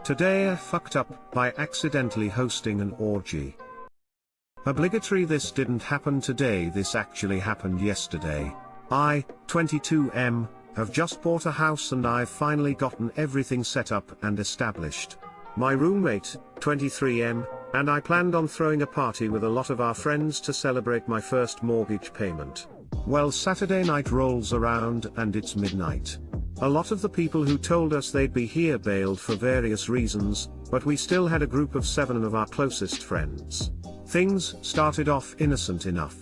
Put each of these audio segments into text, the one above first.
Today I fucked up by accidentally hosting an orgy. Obligatory, this didn't happen today, this actually happened yesterday. I, 22M, have just bought a house and I've finally gotten everything set up and established. My roommate, 23M, and I planned on throwing a party with a lot of our friends to celebrate my first mortgage payment. Well, Saturday night rolls around and it's midnight. A lot of the people who told us they'd be here bailed for various reasons, but we still had a group of 7 of our closest friends. Things started off innocent enough.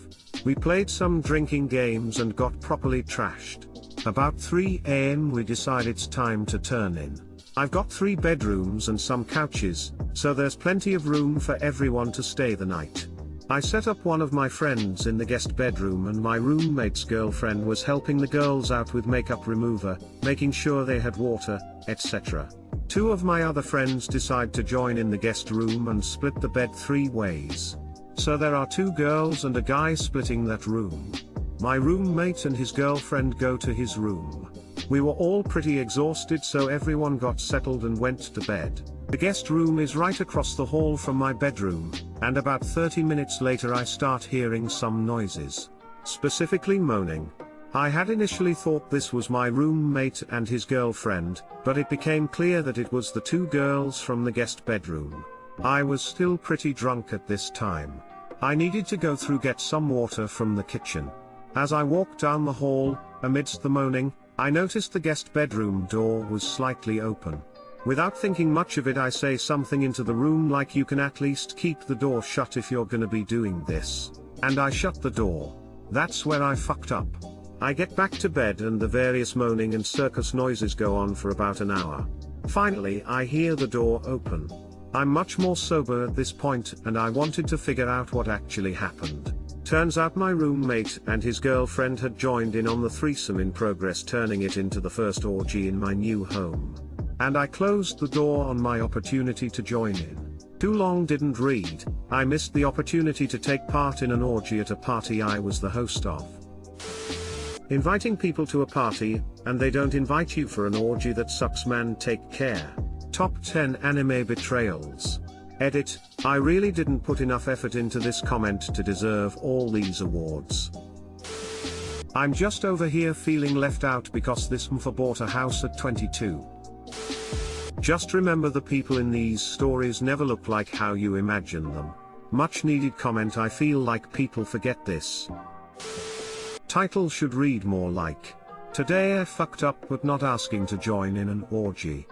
We played some drinking games and got properly trashed. About 3 AM we decided it's time to turn in. I've got 3 bedrooms and some couches, so there's plenty of room for everyone to stay the night. I set up one of my friends in the guest bedroom and my roommate's girlfriend was helping the girls out with makeup remover, making sure they had water, etc. 2 of my other friends decide to join in the guest room and split the bed 3 ways. So there are 2 girls and a guy splitting that room. My roommate and his girlfriend go to his room. We were all pretty exhausted, so everyone got settled and went to bed. The guest room is right across the hall from my bedroom, and about 30 minutes later I start hearing some noises. Specifically moaning. I had initially thought this was my roommate and his girlfriend, but it became clear that it was the 2 girls from the guest bedroom. I was still pretty drunk at this time. I needed to go through get some water from the kitchen. As I walked down the hall, amidst the moaning, I noticed the guest bedroom door was slightly open. Without thinking much of it, I say something into the room like, "You can at least keep the door shut if you're gonna be doing this." And I shut the door. That's where I fucked up. I get back to bed and the various moaning and circus noises go on for about an hour. Finally, I hear the door open. I'm much more sober at this point and I wanted to figure out what actually happened. Turns out my roommate and his girlfriend had joined in on the threesome in progress, turning it into the first orgy in my new home. And I closed the door on my opportunity to join in. Too long didn't read, I missed the opportunity to take part in an orgy at a party I was the host of. Inviting people to a party, and they don't invite you for an orgy, that sucks, man, take care. Top 10 anime betrayals. Edit, I really didn't put enough effort into this comment to deserve all these awards. I'm just over here feeling left out because this motherfucker bought a house at 22. Just remember, the people in these stories never look like how you imagine them. Much needed comment. I feel like people forget this. Title should read more like, "Today I fucked up but not asking to join in an orgy."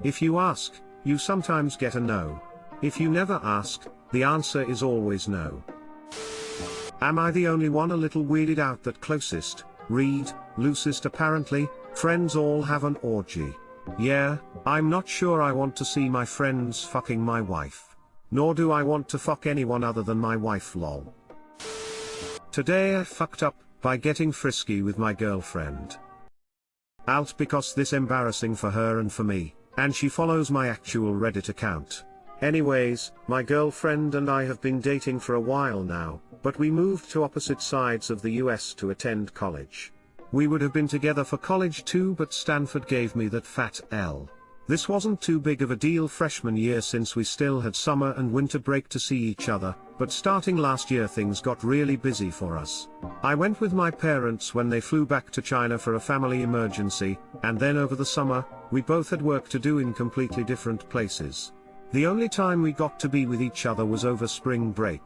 If you ask, you sometimes get a no. If you never ask, the answer is always no. Am I the only one a little weirded out that closest, read, loosest apparently, friends all have an orgy? Yeah, I'm not sure I want to see my friends fucking my wife. Nor do I want to fuck anyone other than my wife, lol. Today I fucked up by getting frisky with my girlfriend. Out because this embarrassing for her and for me, and she follows my actual Reddit account. Anyways, my girlfriend and I have been dating for a while now, but we moved to opposite sides of the US to attend college. We would have been together for college too, but Stanford gave me that fat L. This wasn't too big of a deal freshman year since we still had summer and winter break to see each other, but starting last year things got really busy for us. I went with my parents when they flew back to China for a family emergency, and then over the summer, we both had work to do in completely different places. The only time we got to be with each other was over spring break.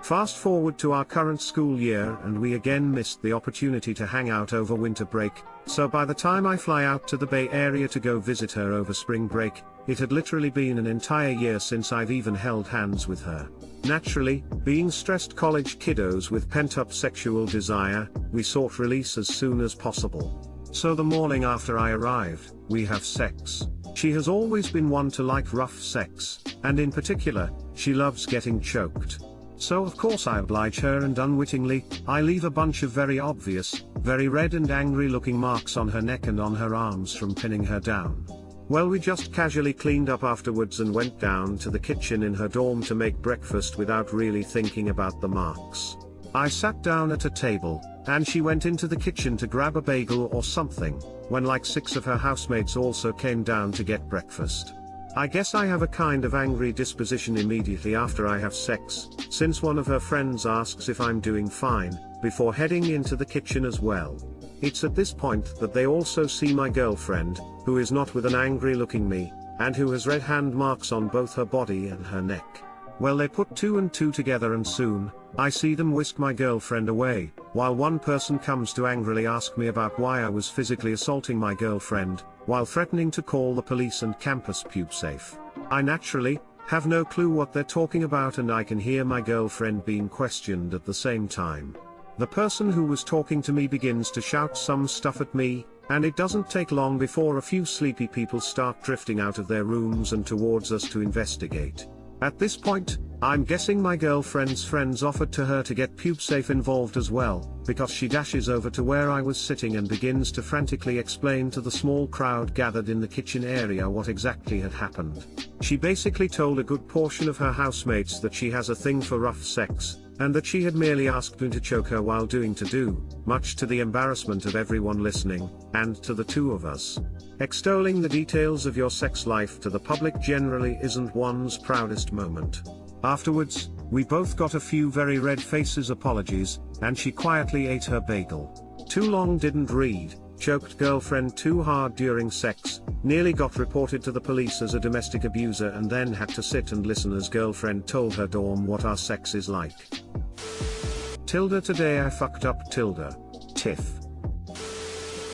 Fast forward to our current school year and we again missed the opportunity to hang out over winter break, so by the time I fly out to the Bay Area to go visit her over spring break, it had literally been an entire year since I've even held hands with her. Naturally, being stressed college kiddos with pent-up sexual desire, we sought release as soon as possible. So the morning after I arrived, we have sex. She has always been one to like rough sex, and in particular, she loves getting choked. So of course I oblige her, and unwittingly, I leave a bunch of very obvious, very red and angry looking marks on her neck and on her arms from pinning her down. Well, we just casually cleaned up afterwards and went down to the kitchen in her dorm to make breakfast without really thinking about the marks. I sat down at a table, and she went into the kitchen to grab a bagel or something, when like 6 of her housemates also came down to get breakfast. I guess I have a kind of angry disposition immediately after I have sex, since one of her friends asks if I'm doing fine, before heading into the kitchen as well. It's at this point that they also see my girlfriend, who is not with an angry looking me, and who has red hand marks on both her body and her neck. Well, they put two and two together and soon, I see them whisk my girlfriend away, while one person comes to angrily ask me about why I was physically assaulting my girlfriend, while threatening to call the police and campus PubSafe. I naturally have no clue what they're talking about, and I can hear my girlfriend being questioned at the same time. The person who was talking to me begins to shout some stuff at me, and it doesn't take long before a few sleepy people start drifting out of their rooms and towards us to investigate. At this point, I'm guessing my girlfriend's friends offered to her to get PubSafe involved as well, because she dashes over to where I was sitting and begins to frantically explain to the small crowd gathered in the kitchen area what exactly had happened. She basically told a good portion of her housemates that she has a thing for rough sex, and that she had merely asked me to choke her while doing to do, much to the embarrassment of everyone listening, and to the two of us. Extolling the details of your sex life to the public generally isn't one's proudest moment. Afterwards, we both got a few very red-faces apologies, and she quietly ate her bagel. Too long didn't read, choked girlfriend too hard during sex, nearly got reported to the police as a domestic abuser, and then had to sit and listen as girlfriend told her dorm what our sex is like. Tilda today I fucked up Tilda. Tiff.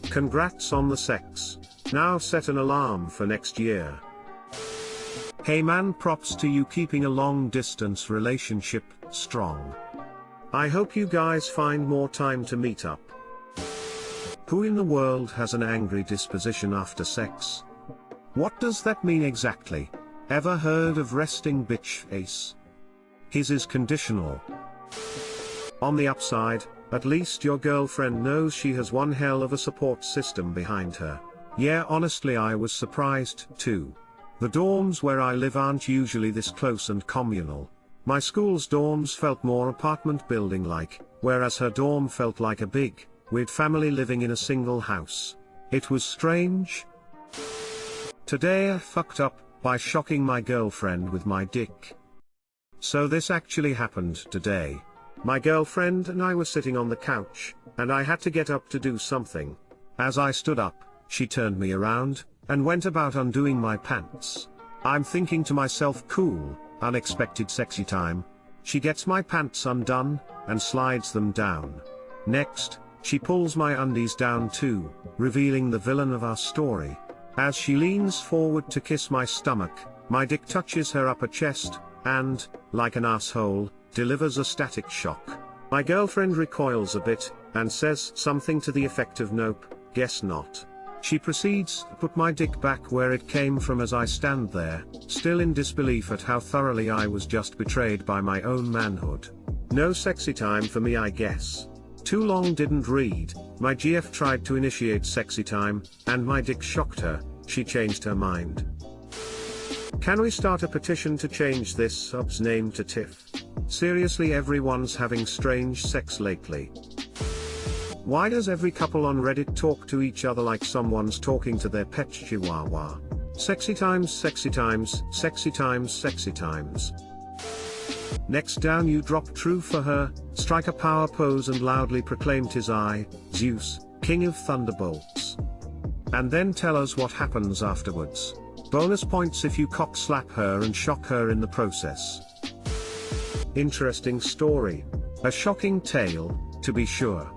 Congrats on the sex. Now set an alarm for next year. Hey man, props to you keeping a long distance relationship strong. I hope you guys find more time to meet up. Who in the world has an angry disposition after sex? What does that mean exactly? Ever heard of resting bitch face? His is conditional. On the upside, at least your girlfriend knows she has one hell of a support system behind her. Yeah, honestly I was surprised too. The dorms where I live aren't usually this close and communal. My school's dorms felt more apartment building like, whereas her dorm felt like a big, weird family living in a single house. It was strange. Today I fucked up by shocking my girlfriend with my dick. So this actually happened today. My girlfriend and I were sitting on the couch, and I had to get up to do something. As I stood up, she turned me around, and went about undoing my pants. I'm thinking to myself, cool, unexpected sexy time. She gets my pants undone, and slides them down. Next, she pulls my undies down too, revealing the villain of our story. As she leans forward to kiss my stomach, my dick touches her upper chest, and, like an asshole, delivers a static shock. My girlfriend recoils a bit, and says something to the effect of nope, guess not. She proceeds to put my dick back where it came from as I stand there, still in disbelief at how thoroughly I was just betrayed by my own manhood. No sexy time for me, I guess. Too long didn't read, my GF tried to initiate sexy time, and my dick shocked her. She changed her mind. Can we start a petition to change this sub's name to Tiff? Seriously, everyone's having strange sex lately. Why does every couple on Reddit talk to each other like someone's talking to their pet chihuahua? Sexy times, sexy times, sexy times, sexy times. Next down you drop true for her, strike a power pose and loudly proclaim 'tis I, Zeus, king of thunderbolts. And then tell us what happens afterwards. Bonus points if you cock slap her and shock her in the process. Interesting story. A shocking tale, to be sure.